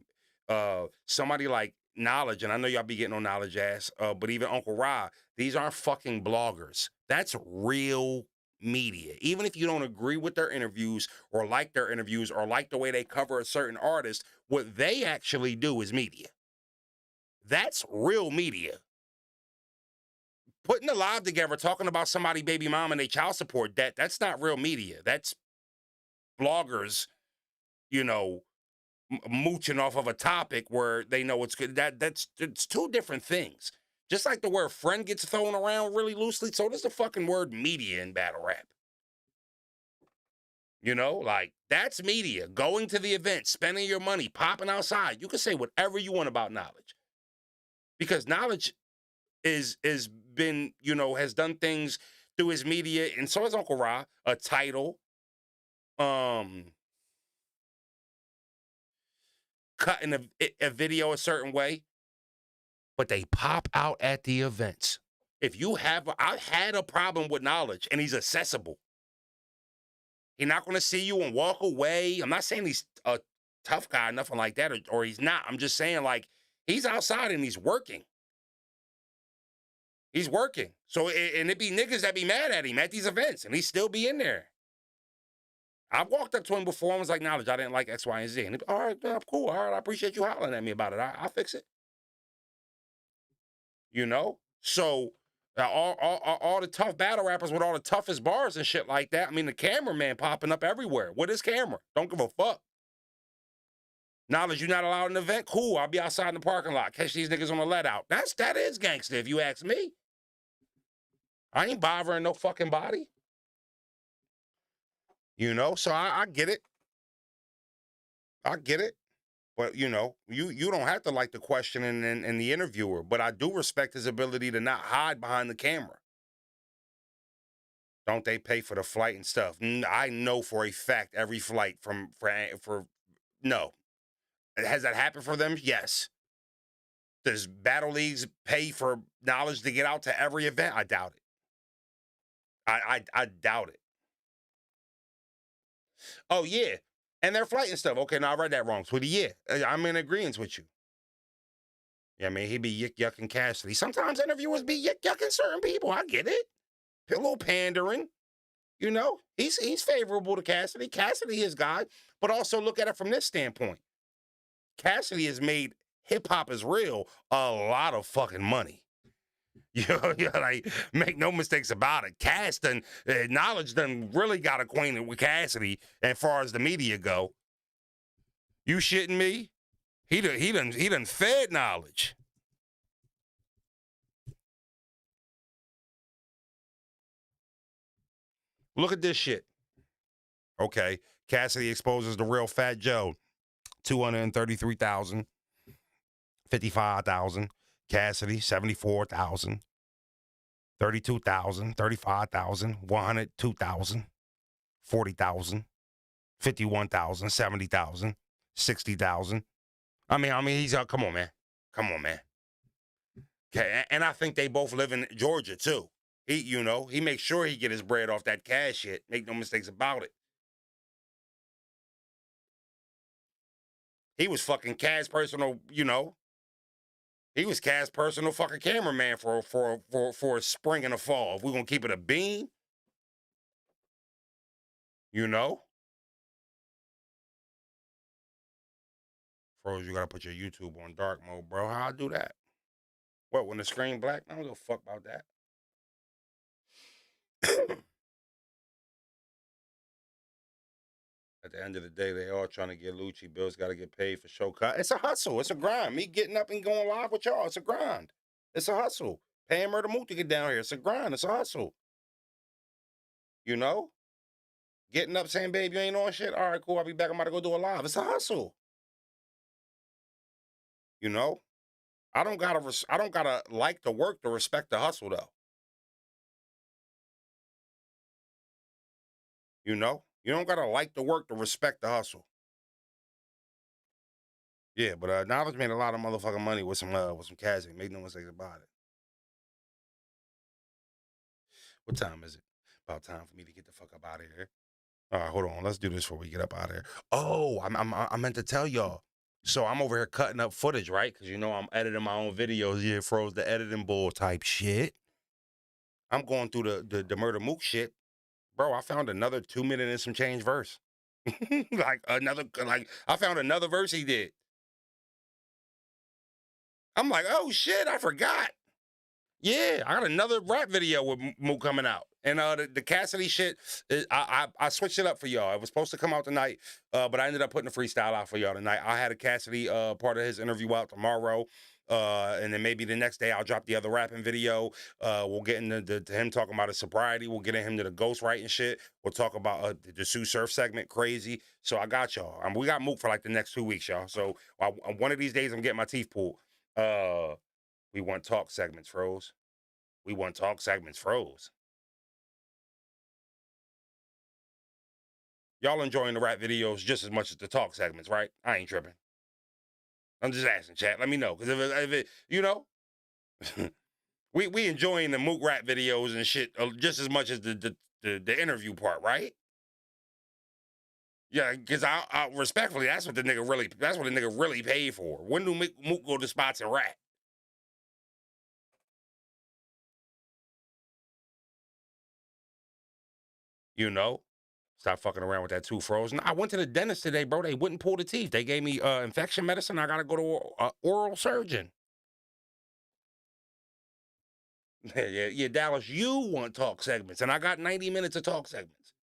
somebody like Knowledge, and I know y'all be getting on Knowledge ass, but even Uncle Ra, these aren't fucking bloggers. That's real media. Even if you don't agree with their interviews or like their interviews or like the way they cover a certain artist, what they actually do is media. That's real media. Putting a live together, talking about somebody baby mom and they child support debt, that's not real media. That's bloggers, mooching off of a topic where they know it's good. It's 2 different things. Just like the word friend gets thrown around really loosely, so does the fucking word media in battle rap. Like, that's media. Going to the event, spending your money, popping outside. You can say whatever you want about Knowledge. Because Knowledge has been, has done things through his media, and so has Uncle Ra, a title, cutting a video a certain way, but they pop out at the events. I had a problem with Knowledge, and he's accessible. He's not going to see you and walk away. I'm not saying he's a tough guy, nothing like that, or he's not. I'm just saying, like, he's outside and he's working. He's working. So, and it be niggas that be mad at him at these events, and he still be in there. I've walked up to him before and was like, Knowledge, I didn't like X, Y, and Z. And all right, cool. All right, I appreciate you hollering at me about it. I'll fix it. So all the tough battle rappers with all the toughest bars and shit like that. I mean, the cameraman popping up everywhere with his camera. Don't give a fuck. Knowledge, you're not allowed in the event? Cool, I'll be outside in the parking lot. Catch these niggas on the let out. That is gangster, if you ask me. I ain't bothering no fucking body. So I get it. I get it. But you know, you don't have to like the question and the interviewer, but I do respect his ability to not hide behind the camera. Don't they pay for the flight and stuff? I know for a fact every flight for no. Has that happened for them? Yes. Does Battle Leagues pay for knowledge to get out to every event? I doubt it. I doubt it. Oh yeah, and their flight and stuff. Okay, now I read that wrong, sweetie. Yeah, I'm in agreement with you. Yeah, I mean he be yick yucking Cassidy. Sometimes interviewers be yick yucking certain people. I get it. A little pandering. You know, he's favorable to Cassidy. Cassidy is God, but also look at it from this standpoint. Cassidy has made hip hop is real a lot of fucking money. You know, like make no mistakes about it. Knowledge done really got acquainted with Cassidy as far as the media go. You shitting me? He done fed knowledge. Look at this shit. Okay, Cassidy exposes the real Fat Joe. 233,000, 55,000. Cassidy 74,000, 32,000, 35,000, 102,000, 40,000, 51,000, 70,000, 60,000. I mean, he's come on, man. Come on, man. Okay, and I think they both live in Georgia too. He makes sure he get his bread off that cash shit. Make no mistakes about it. He was fucking Cass personal, He was Cass personal fucking cameraman for a spring and a fall. If we're gonna keep it a bean, you know. Froze, you gotta put your YouTube on dark mode, bro. How I do that? What, when the screen black? I don't give a fuck about that. At the end of the day, they all trying to get Lucci. Bills got to get paid for show cut. It's a hustle. It's a grind. Me getting up and going live with y'all. It's a grind. It's a hustle. Paying Murder Mook to get down here. It's a grind. It's a hustle. You know? Getting up saying, babe, you ain't on shit. All right, cool. I'll be back. I'm about to go do a live. It's a hustle. You know? I don't gotta like the work to respect the hustle though. You know? You don't gotta like the work to respect the hustle. Yeah, but Knowledge made a lot of motherfucking money with some Cassidy. Make no mistakes about it. What time is it? About time for me to get the fuck up out of here. All right, hold on. Let's do this before we get up out of here. Oh, I meant to tell y'all. So I'm over here cutting up footage, right? Because I'm editing my own videos. Yeah, Froze the editing bull type shit. I'm going through the Murder Mook shit. Bro, I found another 2 minute and some change verse. I found another verse he did. I'm like, oh shit, I forgot. Yeah, I got another rap video with Mook coming out. And the Cassidy shit, I switched it up for y'all. It was supposed to come out tonight, but I ended up putting a freestyle out for y'all tonight. I had a Cassidy part of his interview out tomorrow. And then maybe the next day I'll drop the other rapping video. We'll get into him talking about his sobriety. We'll get into him to the ghostwriting shit. We'll talk about the Sue Surf segment, crazy. So I got y'all. We got Mook for like the next 2 weeks, y'all. So one of these days I'm getting my teeth pulled. We want talk segments, Froze. We want talk segments, Froze. Y'all enjoying the rap videos just as much as the talk segments, right? I ain't tripping. I'm just asking, chat. Let me know. Because we enjoying the Mook rap videos and shit just as much as the interview part, right? Yeah, because I respectfully, that's what the nigga really paid for. When do Mook go to spots and rap? You know? Stop fucking around with that tooth frozen. I went to the dentist today, bro. They wouldn't pull the teeth. They gave me infection medicine. I gotta go to oral surgeon. yeah, Dallas, you want talk segments, and I got 90 minutes of talk segments.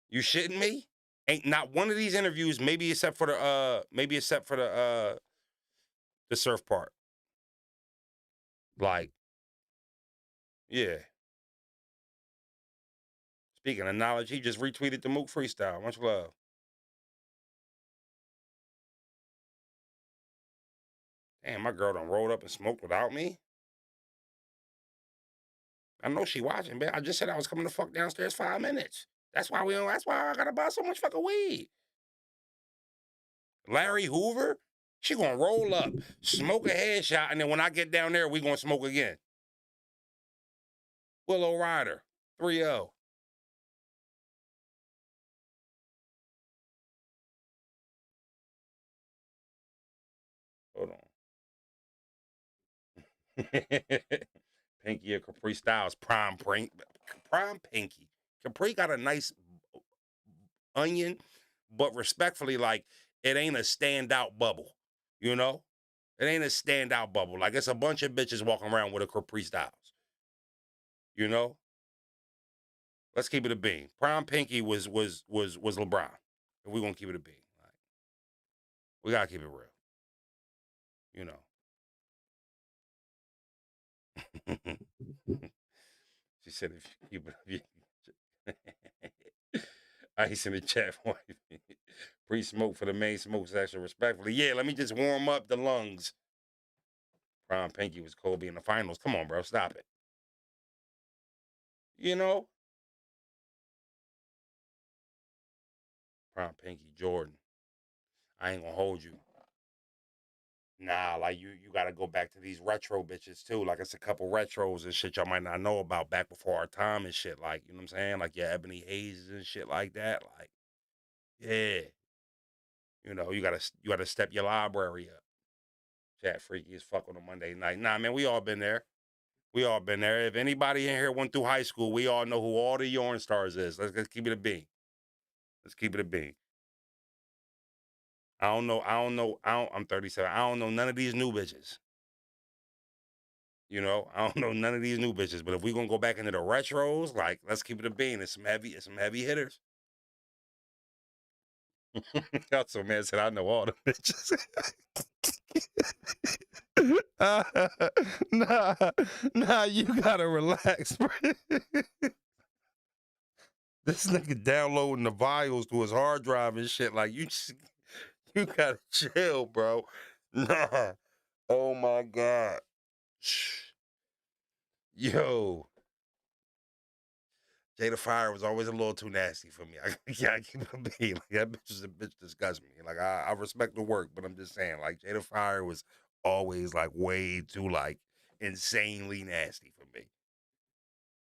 You shitting me? Ain't not one of these interviews, maybe except for the surf part. Like, yeah. Speaking of knowledge, he just retweeted the Mook freestyle. Much love. Damn, my girl done rolled up and smoked without me. I know she watching, man. I just said I was coming the fuck downstairs 5 minutes. That's why we don't. That's why I gotta buy so much fucking weed. Larry Hoover, she gonna roll up, smoke a headshot, and then when I get down there, we gonna smoke again. Willow Ryder, 3-0. Hold on. Pinky or Capri Styles, prime Pinky. Capri got a nice onion, but respectfully, like, it ain't a standout bubble, you know? It ain't a standout bubble. Like, it's a bunch of bitches walking around with a Capri Styles, you know? Let's keep it a bean. Prime Pinky was LeBron. And we're gonna keep it a bean. Like, we gotta keep it real, you know. She said if you keep it ice in the chat for pre-smoke for the main smoke section respectfully. Yeah, let me just warm up the lungs. Prime Pinky was Kobe in the finals. Come on, bro, stop it. You know? Prime Pinky, Jordan. I ain't gonna hold you. Nah, like you gotta go back to these retro bitches too. Like it's a couple retros and shit y'all might not know about back before our time and shit. Like, you know what I'm saying? Like your Ebony Hayes and shit like that. Like, yeah. You know, you gotta step your library up. Chat freaky as fuck on a Monday night. Nah, man, we all been there. We all been there. If anybody in here went through high school, we all know who all the Yarn Stars is. Let's keep it a bean. Let's keep it a bean. I'm 37. I don't know none of these new bitches. You know, I don't know none of these new bitches. But if we gonna go back into the retros, like, let's keep it a bean. It's some heavy hitters. Also, man said I know all the bitches. Nah, you gotta relax, bro. This nigga downloading the files to his hard drive and shit. Like, you gotta chill, bro. Nah. Oh my God. Yo. Jada Fire was always a little too nasty for me. I keep it being like that bitch disgusts me. Like I respect the work, but I'm just saying, like Jada Fire was always like way too like insanely nasty for me.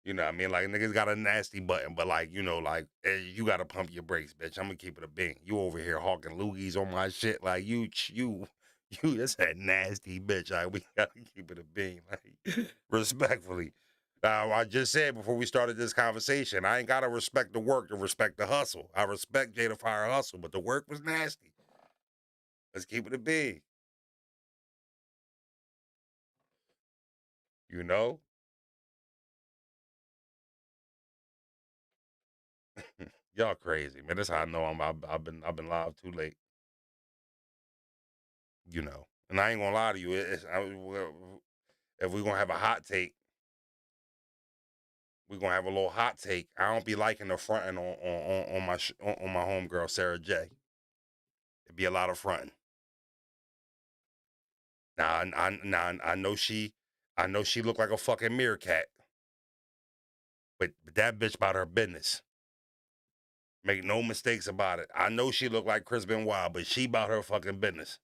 You know what I mean? Like niggas got a nasty button, but like, you know, like you gotta pump your brakes, bitch. I'm gonna keep it a bean. You over here hawking loogies on my shit. Like you that's that nasty bitch. Like we gotta keep it a bean. Like respectfully. Now I just said before we started this conversation, I ain't gotta respect the work to respect the hustle. I respect Jada Fire hustle, but the work was nasty. Let's keep it a bean. You know? Y'all crazy, man. That's how I know I've been live too late. You know, and I ain't gonna lie to you. If we're gonna have a hot take, we're gonna have a little hot take. I don't be liking the fronting on my homegirl Sarah J. It'd be a lot of fronting. Now I know she look like a fucking meerkat, but that bitch about her business. Make no mistakes about it. I know she look like Chris Benoit, but she about her fucking business.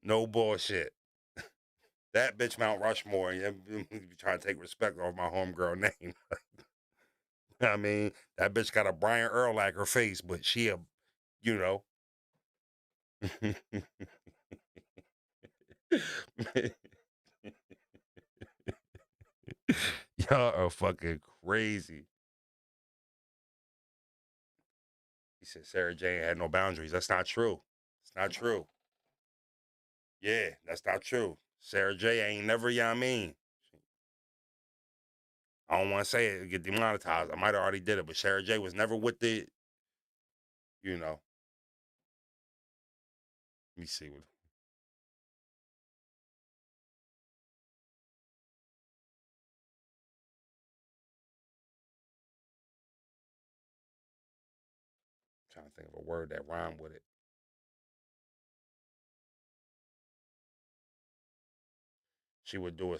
No bullshit. That bitch Mount Rushmore, you trying to take respect off my homegirl name. I mean, that bitch got a Brian Urlacher face, but she you know. Y'all are fucking crazy. He said Sarah Jane had no boundaries. That's not true. It's not true. Yeah, that's not true. Sarah J ain't never, you know what I mean? I don't want to say it, get demonetized. I might have already did it, but Sarah J was never with the, you know. Let me see what. I'm trying to think of a word that rhymed with it. She would do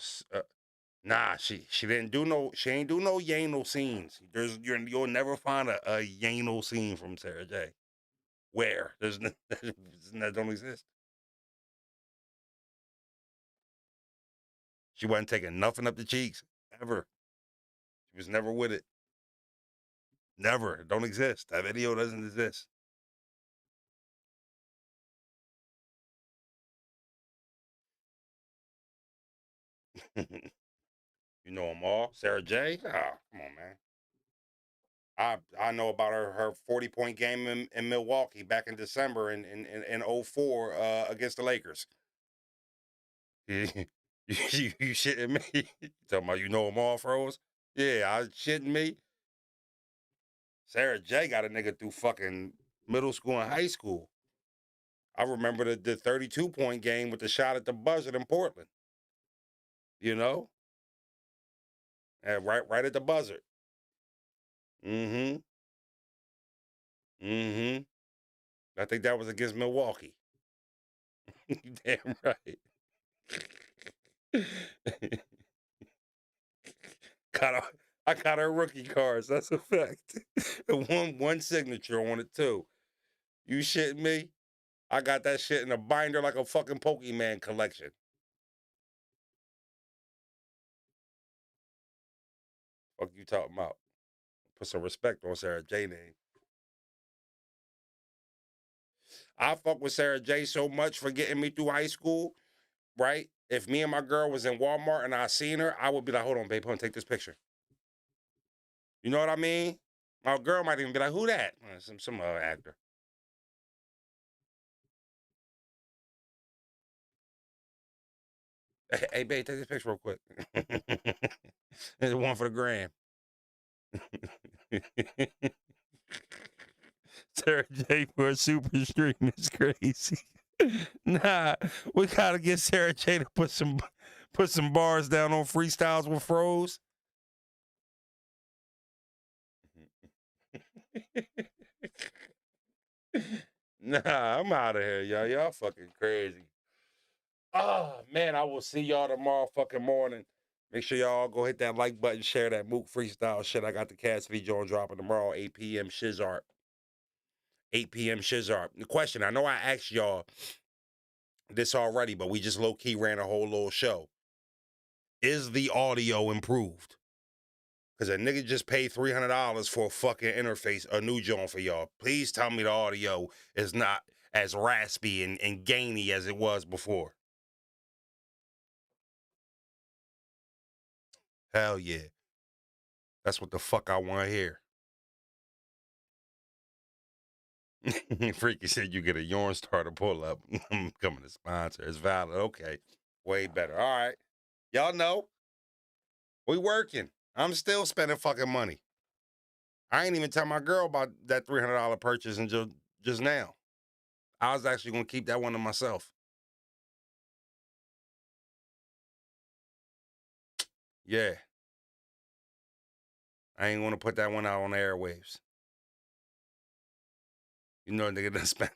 nah, she ain't do no Yano scenes. You'll never find a Yano scene from Sarah J. Where? There's that don't exist. She wasn't taking nothing up the cheeks ever. She was never with it. Never. It don't exist. That video doesn't exist. You know them all. Sarah J. Ah, come on, man. I know about her 40-point game in Milwaukee back in December in 04 against the Lakers. you shitting me? Talking about you know them all, Froze? Yeah, I shitting me. Sarah J got a nigga through fucking middle school and high school. I remember the 32-point game with the shot at the buzzer in Portland. You know? And right at the buzzer. Mm-hmm. Mm-hmm. I think that was against Milwaukee. Damn right. I got her rookie cards. That's a fact. one signature on it too. You shitting me? I got that shit in a binder like a fucking Pokemon collection. Fuck you talking about? Put some respect on Sarah J name. I fuck with Sarah J so much for getting me through high school, right? If me and my girl was in Walmart and I seen her, I would be like, hold on, babe, hold on, take this picture. You know what I mean? My girl might even be like, who that? Some other actor. Hey, babe, take this picture real quick. There's one for the gram. Sarah J for a super stream is crazy. Nah, we gotta get Sarah J to put some bars down on freestyles with Froze. Nah, I'm out of here, y'all. Y'all fucking crazy. Oh man, I will see y'all tomorrow fucking morning. Make sure y'all go hit that like button, share that Mook freestyle shit. I got the Cast video on dropping tomorrow, 8 p.m. Shizart. 8 p.m. Shizart. The question, I know I asked y'all this already, but we just low-key ran a whole little show. Is the audio improved? Because a nigga just paid $300 for a fucking interface, a new joint for y'all. Please tell me the audio is not as raspy and gainy as it was before. Hell yeah. That's what the fuck I want to hear. Freaky said you get a yarn starter pull up. I'm coming to sponsor. It's valid. Okay. Way better. All right. Y'all know. We working. I'm still spending fucking money. I ain't even tell my girl about that $300 purchase until just now. I was actually going to keep that one to myself. Yeah. I ain't going to put that one out on the airwaves. You know, nigga done spend,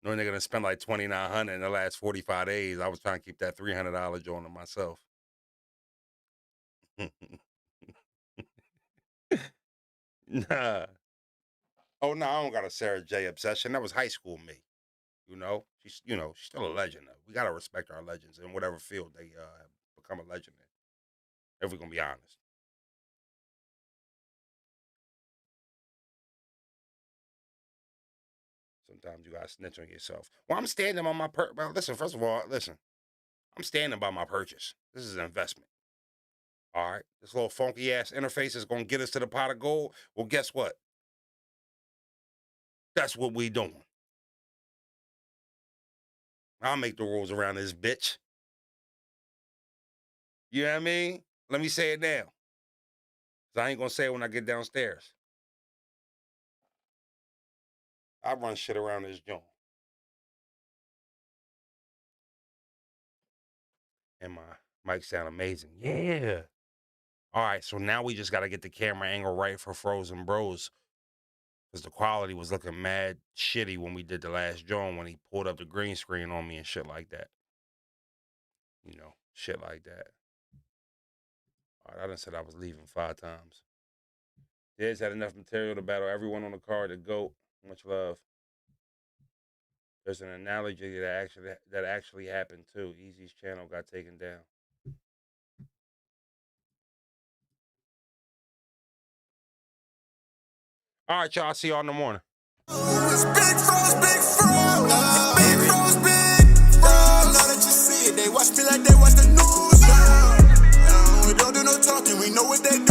nigga done spend like $2,900 in the last 45 days. I was trying to keep that $300 joint to myself. Nah. Oh no, I don't got a Sarah J obsession. That was high school me. She's still a legend though. We gotta respect our legends in whatever field they have become a legend in. If we're gonna be honest. Sometimes you gotta snitch on yourself. Well, I'm standing on my well, listen, first of all, I'm standing by my purchase. This is an investment. All right. This little funky ass interface is gonna get us to the pot of gold. Well, guess what? That's what we doing. I'll make the rules around this bitch. You know what I mean? Let me say it now. Cause I ain't gonna say it when I get downstairs. I run shit around this joint. And my mic sound amazing. Yeah. All right, so now we just got to get the camera angle right for Frozen Bros. Because the quality was looking mad shitty when we did the last joint when he pulled up the green screen on me and shit like that. You know. Shit like that. All right, I done said I was leaving 5 times. Diz had enough material to battle everyone on the card to GOAT. Much love. There's an analogy that actually happened too. Easy's channel got taken down. All right, y'all. I'll see y'all in the morning. It's big froze, big froze. Big froze, big froze. Now that you see it, they watch me like they watch the news. We don't do no talking, we know what they do.